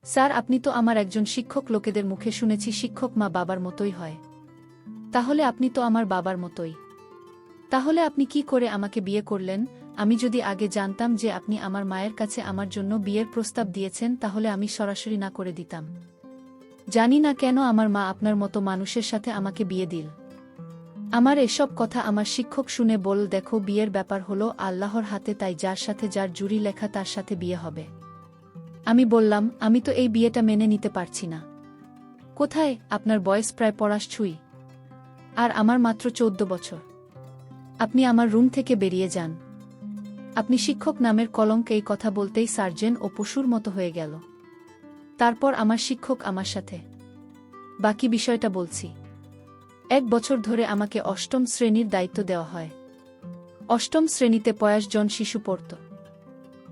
Sir, আপনি তো আমার একজন শিক্ষক, লোকেদের মুখে শুনেছি শিক্ষক মা বাবার মতোই হয়। তাহলে আপনি তো আমার বাবার মতোই। তাহলে আপনি কি করে আমাকে বিয়ে করলেন? আমি যদি আগে জানতাম যে আপনি আমার মায়ের কাছে আমার জন্য বিয়ের প্রস্তাব দিয়েছেন, তাহলে আমি সরাসরি না করে দিতাম। জানি না কেন আমার মা আপনার মতো মানুষের সাথে আমাকে বিয়ে দিল। আমার এসব কথা আমার শিক্ষক শুনে বল, দেখো, বিয়ের ব্যাপার হলো আল্লাহর হাতে, তাই যার সাথে যার জুরি লেখা তার সাথে বিয়ে হবে। আমি বললাম, আমি তো এই বিয়েটা মেনে নিতে পারছি না। কোথায়? আপনার বয়স প্রায় পড়াশ ছুঁই, আর আমার মাত্র 14 বছর। আপনি আমার রুম থেকে বেরিয়ে যান। আপনি শিক্ষক নামের কলঙ্ক। এই কথা বলতেই সার্জেন ও পশুর মতো হয়ে গেল। তারপর আমার শিক্ষক আমার সাথে। বাকি বিষয়টা বলছি। 1 বছর ধরে আমাকে অষ্টম শ্রেণীর দায়িত্ব দেওয়া হয়। অষ্টম শ্রেণীতে 50 জন শিশু পড়ত।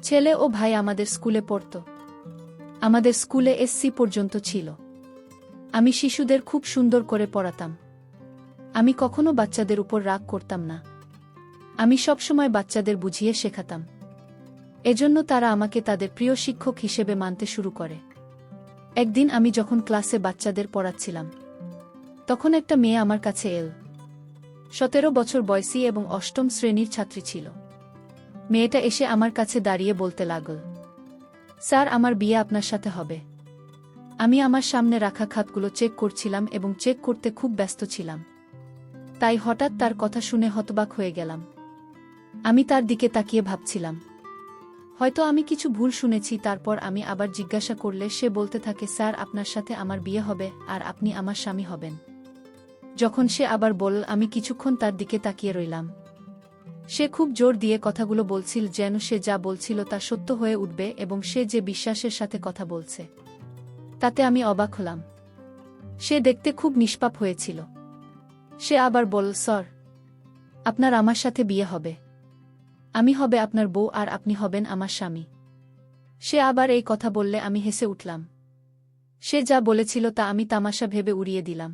ছেলে ও ভাই আমাদের স্কুলে পড়ত। আমাদের স্কুলে এসসি পর্যন্ত ছিল। আমি শিশুদের খুব সুন্দর করে পড়াতাম। আমি কখনো বাচ্চাদের উপর রাগ করতাম না। আমি সবসময় বাচ্চাদের বুঝিয়ে শেখাতাম। এজন্য তারা আমাকে তাদের প্রিয় শিক্ষক হিসেবে মানতে শুরু করে। একদিন আমি যখন ক্লাসে বাচ্চাদের পড়াচ্ছিলাম, তখন একটা মেয়ে আমার কাছে এল। 17 বছর বয়সী এবং অষ্টম শ্রেণীর ছাত্রী ছিল। মেয়েটা এসে আমার কাছে দাঁড়িয়ে বলতে লাগল, স্যার, আমার বিয়ে আপনার সাথে হবে। আমি আমার সামনে রাখা খাতগুলো চেক করছিলাম এবং চেক করতে খুব ব্যস্ত ছিলাম। তাই হঠাৎ তার কথা শুনে হতবাক হয়ে গেলাম। আমি তার দিকে তাকিয়ে ভাবছিলাম, হয়তো আমি কিছু ভুল শুনেছি। তারপর আমি আবার জিজ্ঞাসা করলে সে বলতে থাকে, স্যার, আপনার সাথে আমার বিয়ে হবে আর আপনি আমার স্বামী হবেন। যখন সে আবার বলল, আমি কিছুক্ষণ তার দিকে তাকিয়ে রইলাম। সে খুব জোর দিয়ে কথাগুলো বলছিল, যেন সে যা বলছিল তা সত্য হয়ে উঠবে এবং সে যে বিশ্বাসের সাথে কথা বলছে, তাতে আমি অবাক হলাম। সে দেখতে খুব নিষ্পাপ হয়েছিল। সে আবার বলল, স্যার, আপনার আমার সাথে বিয়ে হবে। আমি হবে আপনার বউ আর আপনি হবেন আমার স্বামী। সে আবার এই কথা বললে আমি হেসে উঠলাম। সে যা বলেছিল তা আমি তামাশা ভেবে উড়িয়ে দিলাম।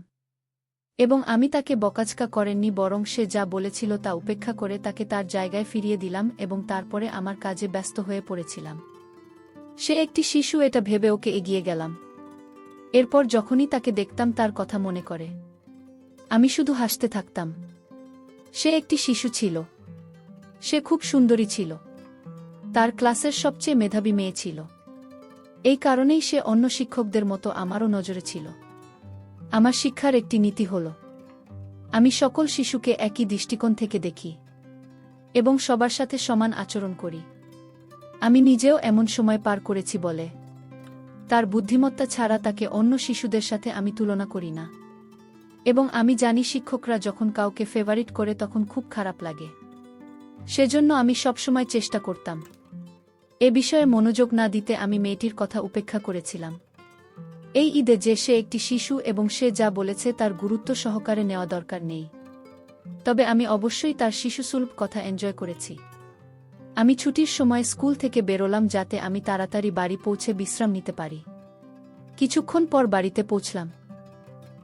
এবং আমি তাকে বকাঝকা করেননি, বরং সে যা বলেছিল তা উপেক্ষা করে তাকে তার জায়গায় ফিরিয়ে দিলাম এবং তারপরে আমার কাজে ব্যস্ত হয়ে পড়েছিলাম। সে একটি শিশু, এটা ভেবে ওকে এগিয়ে গেলাম। এরপর যখনই তাকে দেখতাম তার কথা মনে করে আমি শুধু হাসতে থাকতাম। সে একটি শিশু ছিল। সে খুব সুন্দরী ছিল। তার ক্লাসের সবচেয়ে মেধাবী মেয়ে ছিল। এই কারণেই সে অন্য শিক্ষকদের মতো আমারও নজরে ছিল। আমার শিক্ষার একটি নীতি হল, আমি সকল শিশুকে একই দৃষ্টিকোণ থেকে দেখি এবং সবার সাথে সমান আচরণ করি। আমি নিজেও এমন সময় পার করেছি বলে তার বুদ্ধিমত্তা ছাড়া তাকে অন্য শিশুদের সাথে আমি তুলনা করি না। এবং আমি জানি শিক্ষকরা যখন কাউকে ফেভারিট করে তখন খুব খারাপ লাগে। সেজন্য আমি সবসময় চেষ্টা করতাম এ বিষয়ে মনোযোগ না দিতে। আমি মেয়েটির কথা উপেক্ষা করেছিলাম। এই ঈদে যে সে একটি শিশু এবং সে যা বলেছে তার গুরুত্ব সহকারে নেওয়া দরকার নেই। তবে আমি অবশ্যই তার শিশুসুলভ কথা এনজয় করেছি। আমি ছুটির সময় স্কুল থেকে বেরোলাম যাতে আমি তাড়াতাড়ি বাড়ি পৌঁছে বিশ্রাম নিতে পারি। কিছুক্ষণ পর বাড়িতে পৌঁছলাম।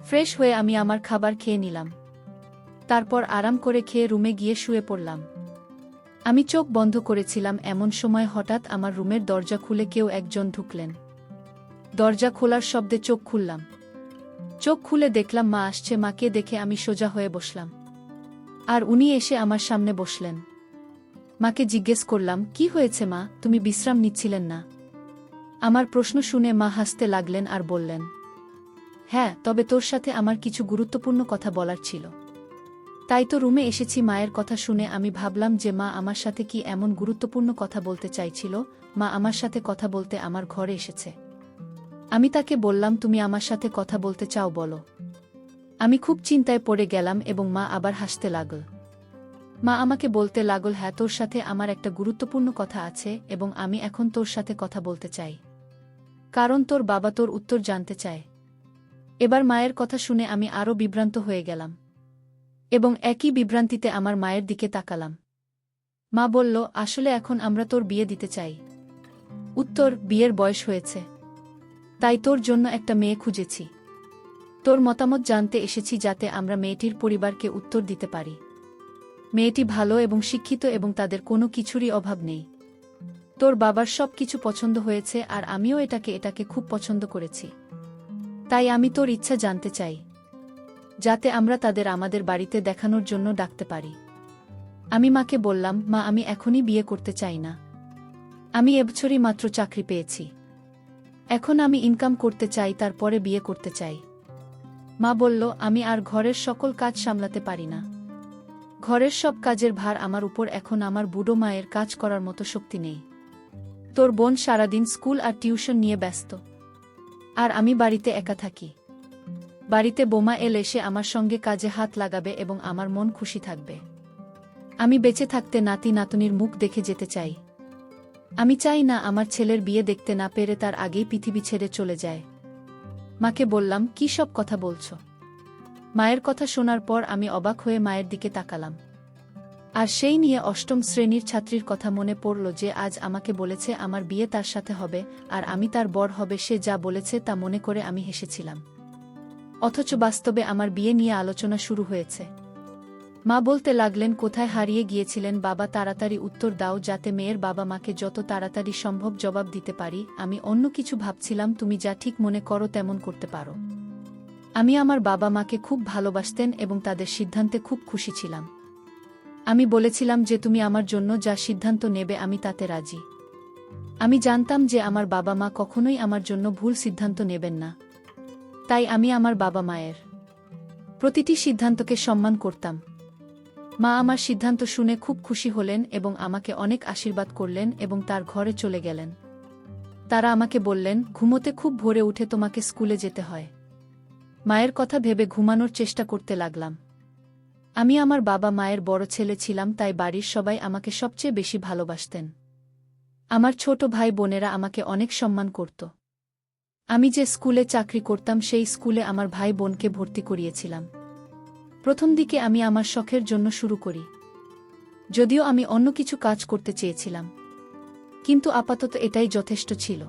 ফ্রেশ হয়ে আমি আমার খাবার খেয়ে নিলাম। তারপর আরাম করে খেয়ে রুমে গিয়ে শুয়ে পড়লাম। আমি চোখ বন্ধ করেছিলাম, এমন সময় হঠাৎ আমার রুমের দরজা খুলে কেউ একজন ঢুকলেন। দরজা খোলার শব্দে চোখ খুললাম। চোখ খুলে দেখলাম মা আসছে। মাকে দেখে আমি সোজা হয়ে বসলাম, আর উনি এসে আমার সামনে বসলেন। মাকে জিজ্ঞেস করলাম, কি হয়েছে মা, তুমি বিশ্রাম নিচ্ছিলেন না? আমার প্রশ্ন শুনে মা হাসতে লাগলেন আর বললেন, হ্যাঁ, তবে তোর সাথে আমার কিছু গুরুত্বপূর্ণ কথা বলার ছিল, তাই তো রুমে এসেছি। মায়ের কথা শুনে আমি ভাবলাম যে মা আমার সাথে কি এমন গুরুত্বপূর্ণ কথা বলতে চাইছিল। মা আমার সাথে কথা বলতে আমার ঘরে এসেছে। আমি তাকে বললাম, তুমি আমার সাথে কথা বলতে চাও, বলো। আমি খুব চিন্তায় পড়ে গেলাম এবং মা আবার হাসতে লাগল। মা আমাকে বলতে লাগল, হ্যাঁ, তোর সাথে আমার একটা গুরুত্বপূর্ণ কথা আছে এবং আমি এখন তোর সাথে কথা বলতে চাই, কারণ তোর বাবা তোর উত্তর জানতে চায়। এবার মায়ের কথা শুনে আমি আরও বিভ্রান্ত হয়ে গেলাম এবং একই বিভ্রান্তিতে আমার মায়ের দিকে তাকালাম। মা বলল, আসলে এখন আমরা তোর বিয়ে দিতে চাই। উত্তর, বিয়ের বয়স হয়েছে, তাই তোর জন্য একটা মেয়ে খুঁজেছি। তোর মতামত জানতে এসেছি যাতে আমরা মেয়েটির পরিবারকে উত্তর দিতে পারি। মেয়েটি ভালো এবং শিক্ষিত এবং তাদের কোনো কিছুরই অভাব নেই। তোর বাবার সব কিছু পছন্দ হয়েছে আর আমিও এটাকে খুব পছন্দ করেছি। তাই আমি তোর ইচ্ছা জানতে চাই, যাতে আমরা তাদের আমাদের বাড়িতে দেখানোর জন্য ডাকতে পারি। আমি মাকে বললাম, মা, আমি এখনই বিয়ে করতে চাই না। আমি এবছরই মাত্র চাকরি পেয়েছি। এখন আমি ইনকাম করতে চাই, তারপরে বিয়ে করতে চাই। মা বলল, আমি আর ঘরের সকল কাজ সামলাতে পারি না। ঘরের সব কাজের ভার আমার উপর, এখন আমার বুড়ো মায়ের কাজ করার মতো শক্তি নেই। তোর বোন সারাদিন স্কুল আর টিউশন নিয়ে ব্যস্ত, আর আমি বাড়িতে একা থাকি। বাড়িতে বোমা এসে আমার সঙ্গে কাজে হাত লাগাবে এবং আমার মন খুশি থাকবে। আমি বেঁচে থাকতে নাতি নাতনির মুখ দেখে যেতে চাই। আমি চাই না আমার ছেলের বিয়ে দেখতে না পেরে তার আগেই পৃথিবী ছেড়ে চলে যায়। মাকে বললাম, কি সব কথা বলছো? মায়ের কথা শোনার পর আমি অবাক হয়ে মায়ের দিকে তাকালাম। আর সেই নিয়ে অষ্টম শ্রেণীর ছাত্রীর কথা মনে পড়ল, যে আজ আমাকে বলেছে আমার বিয়ে তার সাথে হবে আর আমি তার বর হবে। সে যা বলেছে তা মনে করে আমি হেসেছিলাম। অথচ বাস্তবে আমার বিয়ে নিয়ে আলোচনা শুরু হয়েছে। মা বলতে লাগলেন, কোথায় হারিয়ে গিয়েছিলেন বাবা? তাড়াতাড়ি উত্তর দাও, যাতে মেয়ের বাবা মাকে যত তাড়াতাড়ি সম্ভব জবাব দিতে পারি। আমি অন্য কিছু ভাবছিলাম, তুমি যা ঠিক মনে করো তেমন করতে পারো। আমি আমার বাবা মাকে খুব ভালোবাসতেন এবং তাদের সিদ্ধান্তে খুব খুশি ছিলাম। আমি বলেছিলাম যে তুমি আমার জন্য যা সিদ্ধান্ত নেবে আমি তাতে রাজি। আমি জানতাম যে আমার বাবা মা কখনোই আমার জন্য ভুল সিদ্ধান্ত নেবেন না। তাই আমি আমার বাবা মায়ের প্রতিটি সিদ্ধান্তকে সম্মান করতাম। মা আমার সিদ্ধান্ত শুনে খুব খুশি হলেন এবং আমাকে অনেক আশীর্বাদ করলেন এবং তার ঘরে চলে গেলেন। তারা আমাকে বললেন, ঘুমোতে খুব ভোরে উঠে তোমাকে স্কুলে যেতে হয়। মায়ের কথা ভেবে ঘুমানোর চেষ্টা করতে লাগলাম। আমি আমার বাবা মায়ের বড় ছেলে ছিলাম, তাই বাড়ির সবাই আমাকে সবচেয়ে বেশি ভালোবাসতেন। আমার ছোট ভাই বোনেরা আমাকে অনেক সম্মান করত। আমি যে স্কুলে চাকরি করতাম সেই স্কুলে আমার ভাই বোনকে ভর্তি করিয়েছিলাম। প্রথম দিকে আমি আমার শখের জন্য শুরু করি, যদিও আমি অন্য কিছু কাজ করতে চেয়েছিলাম, কিন্তু আপাতত এটাই যথেষ্ট ছিল।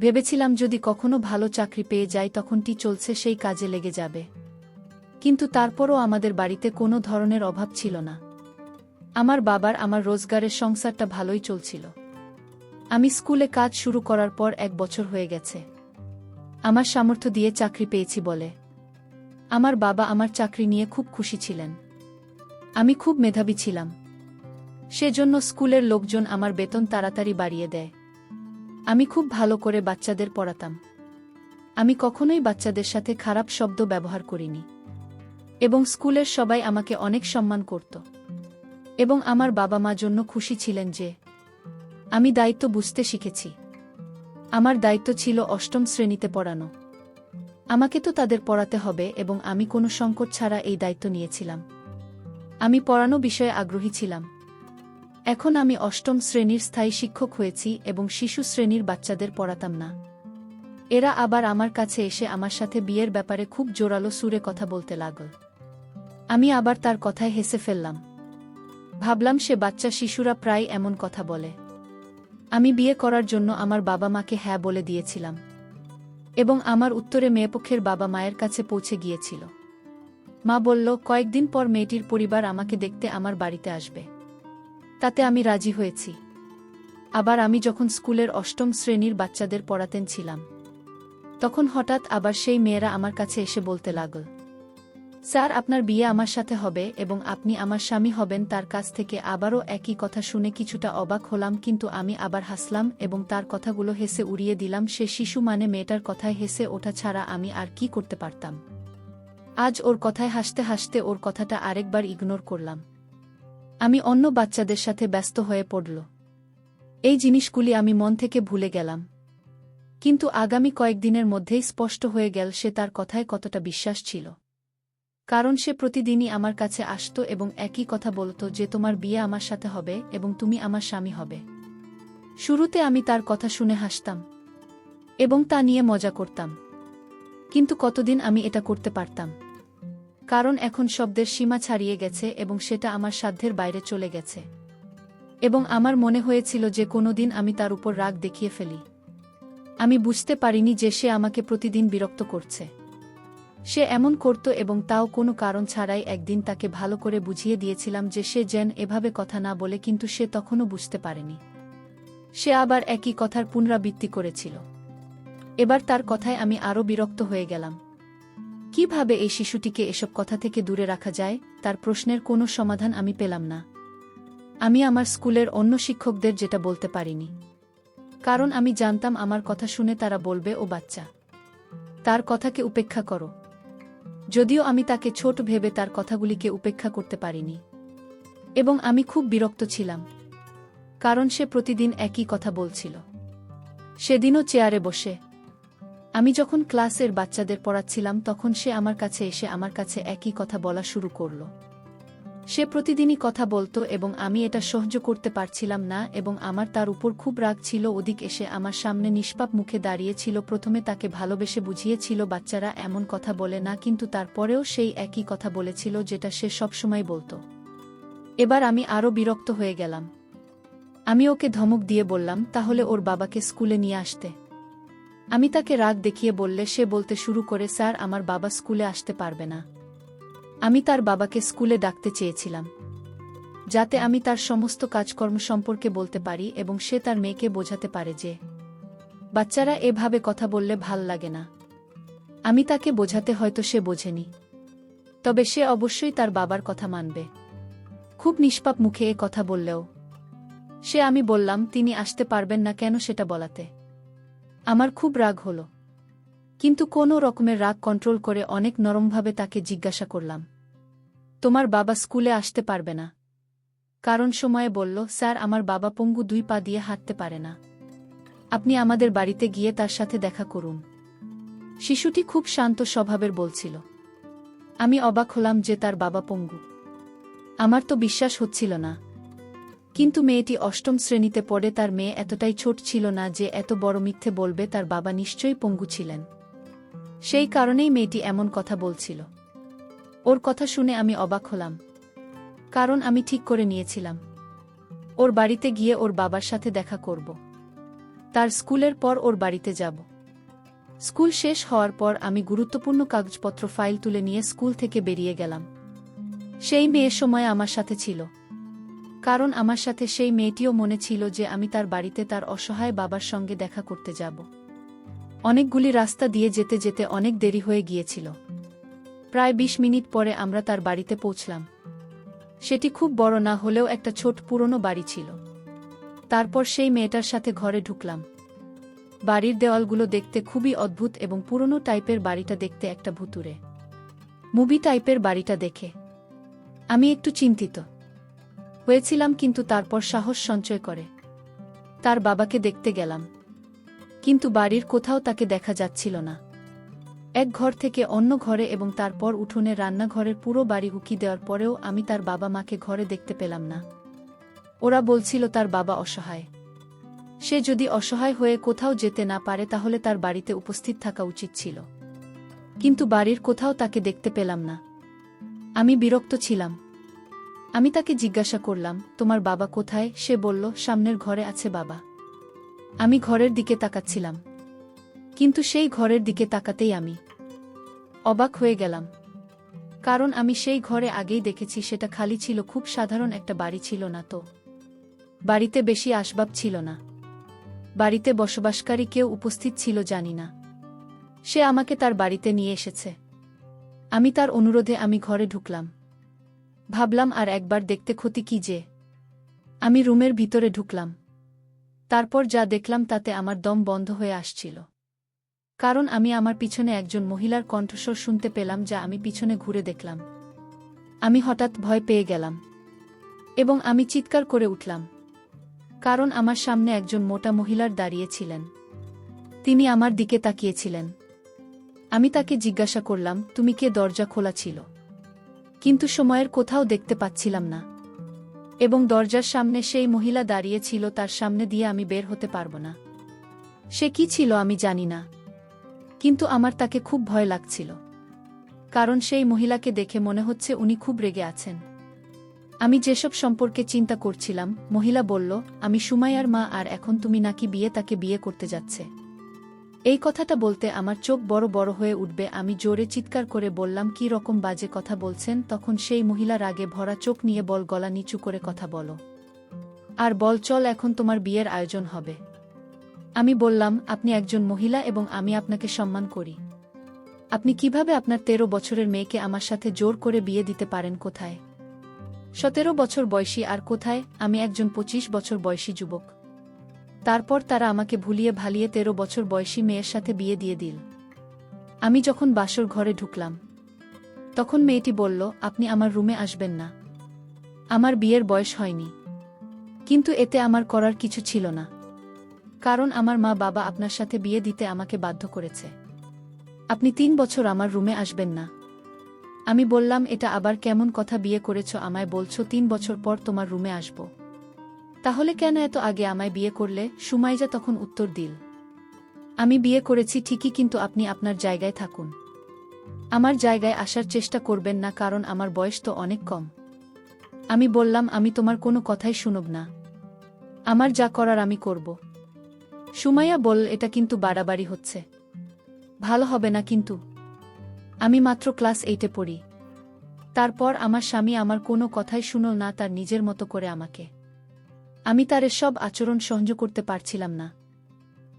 ভেবেছিলাম যদি কখনো ভালো চাকরি পেয়ে যাই তখনটি চলছে সেই কাজে লেগে যাবে। কিন্তু তারপরও আমাদের বাড়িতে কোনো ধরনের অভাব ছিল না। আমার বাবার আমার রোজগারের সংসারটা ভালোই চলছিল। আমি স্কুলে কাজ শুরু করার পর 1 বছর হয়ে গেছে। আমার সামর্থ্য দিয়ে চাকরি পেয়েছি বলে আমার বাবা আমার চাকরি নিয়ে খুব খুশি ছিলেন। আমি খুব মেধাবী ছিলাম, সেজন্য স্কুলের লোকজন আমার বেতন তাড়াতাড়ি বাড়িয়ে দেয়। আমি খুব ভালো করে বাচ্চাদের পড়াতাম। আমি কখনোই বাচ্চাদের সাথে খারাপ শব্দ ব্যবহার করিনি এবং স্কুলের সবাই আমাকে অনেক সম্মান করত। এবং আমার বাবা মা জন্য খুশি ছিলেন যে আমি দায়িত্ব বুঝতে শিখেছি। আমার দায়িত্ব ছিল অষ্টম শ্রেণীতে পড়ানো। আমাকে তো তাদের পড়াতে হবে এবং আমি কোনো সংকট ছাড়া এই দায়িত্ব নিয়েছিলাম। আমি পড়ানো বিষয়ে আগ্রহী ছিলাম। এখন আমি অষ্টম শ্রেণীর স্থায়ী শিক্ষক হয়েছি এবং শিশু শ্রেণীর বাচ্চাদের পড়াতাম না। এরা আবার আমার কাছে এসে আমার সাথে বিয়ের ব্যাপারে খুব জোরালো সুরে কথা বলতে লাগল। আমি আবার তার কথায় হেসে ফেললাম। ভাবলাম সে বাচ্চা শিশুরা প্রায় এমন কথা বলে। আমি বিয়ে করার জন্য আমার বাবা মাকে হ্যাঁ বলে দিয়েছিলাম এবং আমার উত্তরে মেয়েপক্ষের বাবা মায়ের কাছে পৌঁছে গিয়েছিল। মা বলল, কয়েকদিন পর মেয়েটির পরিবার আমাকে দেখতে আমার বাড়িতে আসবে। তাতে আমি রাজি হয়েছি। আবার আমি যখন স্কুলের অষ্টম শ্রেণীর বাচ্চাদের পড়াতেন ছিলাম, তখন হঠাৎ আবার সেই মেয়েরা আমার কাছে এসে বলতে লাগল, স্যার, আপনার বিয়ে আমার সাথে হবে এবং আপনি আমার স্বামী হবেন। তার কাছ থেকে আবারও একই কথা শুনে কিছুটা অবাক হলাম, কিন্তু আমি আবার হাসলাম এবং তার কথাগুলো হেসে উড়িয়ে দিলাম। সে শিশু মানে মেয়েটার কথায় হেসে ওঠা ছাড়া আমি আর কি করতে পারতাম। আজ ওর কথায় হাসতে হাসতে ওর কথাটা আরেকবার ইগনোর করলাম। আমি অন্য বাচ্চাদের সাথে ব্যস্ত হয়ে পড়ল। এই জিনিসগুলি আমি মন থেকে ভুলে গেলাম। কিন্তু আগামী কয়েকদিনের মধ্যেই স্পষ্ট হয়ে গেল সে তার কথায় কতটা বিশ্বাস ছিল। কারণ সে প্রতিদিনই আমার কাছে আসত এবং একই কথা বলত যে তোমার বিয়ে আমার সাথে হবে এবং তুমি আমার স্বামী হবে। শুরুতে আমি তার কথা শুনে হাসতাম এবং তা নিয়ে মজা করতাম, কিন্তু কতদিন আমি এটা করতে পারতাম? কারণ এখন শব্দের সীমা ছাড়িয়ে গেছে এবং সেটা আমার সাধ্যের বাইরে চলে গেছে। এবং আমার মনে হয়েছিল যে কোনোদিন আমি তার উপর রাগ দেখিয়ে ফেলি। আমি বুঝতে পারিনি যে সে আমাকে প্রতিদিন বিরক্ত করছে। সে এমন করত এবং তাও কোনো কারণ ছাড়াই। একদিন তাকে ভালো করে বুঝিয়ে দিয়েছিলাম যে সে যেন এভাবে কথা না বলে, কিন্তু সে তখনও বুঝতে পারেনি। সে আবার একই কথার পুনরাবৃত্তি করেছিল। এবার তার কথায় আমি আরও বিরক্ত হয়ে গেলাম। কিভাবে এই শিশুটিকে এসব কথা থেকে দূরে রাখা যায়, তার প্রশ্নের কোনো সমাধান আমি পেলাম না। আমি আমার স্কুলের অন্য শিক্ষকদের যেটা বলতে পারিনি, কারণ আমি জানতাম আমার কথা শুনে তারা বলবে ও বাচ্চা, তার কথাকে উপেক্ষা করো। যদিও আমি তাকে ছোট ভেবে তার কথাগুলিকে উপেক্ষা করতে পারিনি। এবং আমি খুব বিরক্ত ছিলাম, কারণ সে প্রতিদিন একই কথা বলছিল। সেদিনও চেয়ারে বসে আমি যখন ক্লাসের বাচ্চাদের পড়াচ্ছিলাম তখন সে আমার কাছে এসে আমার কাছে একই কথা বলা শুরু করল। সে প্রতিদিনই কথা বলতো এবং আমি এটা সহ্য করতে পারছিলাম না এবং আমার তার উপর খুব রাগ ছিল। ওদিক এসে আমার সামনে নিষ্পাপ মুখে দাঁড়িয়েছিল। প্রথমে তাকে ভালোবেসে বুঝিয়েছিল বাচ্চারা এমন কথা বলে না, কিন্তু তারপরেও সেই একই কথা বলেছিল যেটা সে সবসময় বলতো। এবার আমি আরও বিরক্ত হয়ে গেলাম। আমি ওকে ধমক দিয়ে বললাম তাহলে ওর বাবাকে স্কুলে নিয়ে আসতে। আমি তাকে রাগ দেখিয়ে বললে সে বলতে শুরু করে, স্যার আমার বাবা স্কুলে আসতে পারবে না। আমি তার বাবাকে স্কুলে ডাকতে চেয়েছিলাম, যাতে আমি তার সমস্ত কাজকর্ম সম্পর্কে বলতে পারি এবং সে তার মেয়েকে বোঝাতে পারে যে বাচ্চারা এভাবে কথা বললে ভাল লাগে না। আমি তাকে বোঝাতে হয়তো সে বোঝেনি, তবে সে অবশ্যই তার বাবার কথা মানবে। খুব নিষ্পাপ মুখে এ কথা বললেও আমি বললাম তিনি আসতে পারবেন না কেন সেটা বলাতে। আমার খুব রাগ হলো, কিন্তু কোনো রকমের রাগ কন্ট্রোল করে অনেক নরমভাবে তাকে জিজ্ঞাসা করলাম, তোমার বাবা স্কুলে আসতে পারবে না কারণ সময়ে বলল, স্যার আমার বাবা পঙ্গু, 2 পা দিয়ে হাঁটতে পারে না। আপনি আমাদের বাড়িতে গিয়ে তার সাথে দেখা করুন। শিশুটি খুব শান্ত স্বভাবের বলছিল। আমি অবাক হলাম যে তার বাবা পঙ্গু। আমার তো বিশ্বাস হচ্ছিল না, কিন্তু মেয়েটি 8ম শ্রেণীতে পড়ে। তার মেয়ে এতটাই ছোট ছিল না যে এত বড় মিথ্যে বলবে। তার বাবা নিশ্চয়ই পঙ্গু ছিলেন, সেই কারণেই মেয়েটি এমন কথা বলছিল। ওর কথা শুনে আমি অবাক হলাম, কারণ আমি ঠিক করে নিয়েছিলাম ওর বাড়িতে গিয়ে ওর বাবার সাথে দেখা করব। তার স্কুলের পর ওর বাড়িতে যাব। স্কুল শেষ হওয়ার পর আমি গুরুত্বপূর্ণ কাগজপত্র ফাইল তুলে নিয়ে স্কুল থেকে বেরিয়ে গেলাম। সেই মেয়ের সময় আমার সাথে ছিল, কারণ আমার সাথে সেই মেয়েটিও মনে ছিল যে আমি তার বাড়িতে তার অসহায় বাবার সঙ্গে দেখা করতে যাব। অনেকগুলি রাস্তা দিয়ে যেতে যেতে অনেক দেরি হয়ে গিয়েছিল। প্রায় 20 মিনিট পরে আমরা তার বাড়িতে পৌঁছলাম। সেটি খুব বড় না হলেও একটা ছোট পুরনো বাড়ি ছিল। তারপর সেই মেয়েটার সাথে ঘরে ঢুকলাম। বাড়ির দেওয়ালগুলো দেখতে খুবই অদ্ভুত এবং পুরনো টাইপের। বাড়িটা দেখতে একটা ভুতুড়ে মুভি টাইপের। বাড়িটা দেখে আমি একটু চিন্তিত হয়েছিলাম, কিন্তু তারপর সাহস সঞ্চয় করে তার বাবাকে দেখতে গেলাম, কিন্তু বাড়ির কোথাও তাকে দেখা যাচ্ছিল না। এক ঘর থেকে অন্য ঘরে এবং তারপর উঠোনে রান্নাঘরের পুরো বাড়ি উকি দেওয়ার পরেও আমি তার বাবা মাকে ঘরে দেখতে পেলাম না। ওরা বলছিল তার বাবা অসহায়। সে যদি অসহায় হয়ে কোথাও যেতে না পারে তাহলে তার বাড়িতে উপস্থিত থাকা উচিত ছিল, কিন্তু বাড়ির কোথাও তাকে দেখতে পেলাম না। আমি বিরক্ত ছিলাম। আমি তাকে জিজ্ঞাসা করলাম, তোমার বাবা কোথায়? সে বলল, সামনের ঘরে আছে বাবা। আমি ঘরের দিকে তাকাচ্ছিলাম, কিন্তু সেই ঘরের দিকে তাকাতেই আমি অবাক হয়ে গেলাম, কারণ আমি সেই ঘরে আগেই দেখেছি। সেটা খালি ছিল, খুব সাধারণ একটা বাড়ি ছিল না তো। বাড়িতে বেশি আসবাব ছিল না। বাড়িতে বসবাসকারী কেউ উপস্থিত ছিল জানি না। সে আমাকে তার বাড়িতে নিয়ে এসেছে। আমি তার অনুরোধে আমি ঘরে ঢুকলাম। ভাবলাম আর একবার দেখতে ক্ষতি কি যে। আমি রুমের ভিতরে ঢুকলাম। তারপর যা দেখলাম তাতে আমার দম বন্ধ হয়ে আসছিল, কারণ আমি আমার পিছনে একজন মহিলার কণ্ঠস্বর শুনতে পেলাম। যা আমি পিছনে ঘুরে দেখলাম, আমি হঠাৎ ভয় পেয়ে গেলাম এবং আমি চিৎকার করে উঠলাম, কারণ আমার সামনে একজন মোটা মহিলার দাঁড়িয়ে ছিলেন। তিনি আমার দিকে তাকিয়েছিলেন। আমি তাকে জিজ্ঞাসা করলাম, তুমি কে? দরজা খোলা ছিল, কিন্তু সময়ের কোথাও দেখতে পাচ্ছিলাম না, এবং দরজার সামনে সেই মহিলা দাঁড়িয়ে ছিল। তার সামনে দিয়ে আমি বের হতে পারব না। সে কি ছিল আমি জানি না, কিন্তু আমার তাকে খুব ভয় লাগছিল, কারণ সেই মহিলাকে দেখে মনে হচ্ছে উনি খুব রেগে আছেন। আমি যেসব সম্পর্কে চিন্তা করছিলাম, মহিলা বলল, আমি সুমাইয়ার মা, আর এখন তুমি নাকি তাকে বিয়ে করতে যাচ্ছে। এই কথাটা বলতে আমার চোখ বড় বড় হয়ে উঠবে। আমি জোরে চিৎকার করে বললাম, কি রকম বাজে কথা বলছেন? তখন সেই মহিলা রাগে ভরা চোখ নিয়ে গলা নিচু করে কথা বলো। আর বল চল এখন তোমার বিয়ের আয়োজন হবে। আমি বললাম, আপনি একজন মহিলা এবং আমি আপনাকে সম্মান করি। আপনি কিভাবে আপনার 13 বছরের মেয়েকে আমার সাথে জোর করে বিয়ে দিতে পারেন? কোথায় 17 বছর বয়সী আর কোথায় আমি একজন 25 বছর বয়সী যুবক? তারপর তারা আমাকে ভুলিয়ে ভালিয়ে 13 বছর বয়সী মেয়ের সাথে বিয়ে দিয়ে দিল। আমি যখন বাসর ঘরে ঢুকলাম তখন মেয়েটি বলল, আপনি আমার রুমে আসবেন না। আমার বিয়ের বয়স হয়নি। কিন্তু এতে আমার করার কিছু ছিল না, কারণ আমার মা বাবা আপনার সাথে বিয়ে দিতে আমাকে বাধ্য করেছে। আপনি 3 বছর আমার রুমে আসবেন না। আমি বললাম, এটা আবার কেমন কথা? বিয়ে করেছ আমায়, বলছো 3 বছর পর তোমার রুমে আসব। তাহলে কেন এত আগে আমায় বিয়ে করলে? সুমাইজা তখন উত্তর দিল, আমি বিয়ে করেছি ঠিকই, কিন্তু আপনি আপনার জায়গায় থাকুন। আমার জায়গায় আসার চেষ্টা করবেন না, কারণ আমার বয়স তো অনেক কম। আমি বললাম, আমি তোমার কোনো কথাই শুনব না। আমার যা করার আমি করব। সুমাইয়া বলল, এটা কিন্তু বাড়াবাড়ি হচ্ছে, ভালো হবে না কিন্তু। আমি মাত্র ক্লাস 8-এ পড়ি। তারপর আমার স্বামী আমার কোনো কথাই শুনল না, তার নিজের মতো করে আমাকে। আমি তার সব আচরণ সহ্য করতে পারছিলাম না।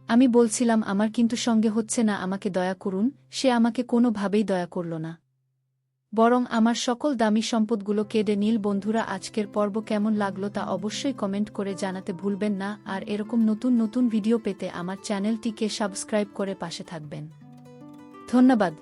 আমি বলছিলাম, আমার কিন্তু সঙ্গে হচ্ছে না, আমাকে দয়া করুন। সে আমাকে কোনোভাবেই দয়া করল না, বরং আমার সকল দামি সম্পদগুলো কেড়ে নিল। বন্ধুরা, আজকের পর্ব কেমন লাগলো তা অবশ্যই কমেন্ট করে জানাতে ভুলবেন না। আর এরকম নতুন নতুন ভিডিও পেতে আমার চ্যানেলটিকে সাবস্ক্রাইব করে পাশে থাকবেন। ধন্যবাদ।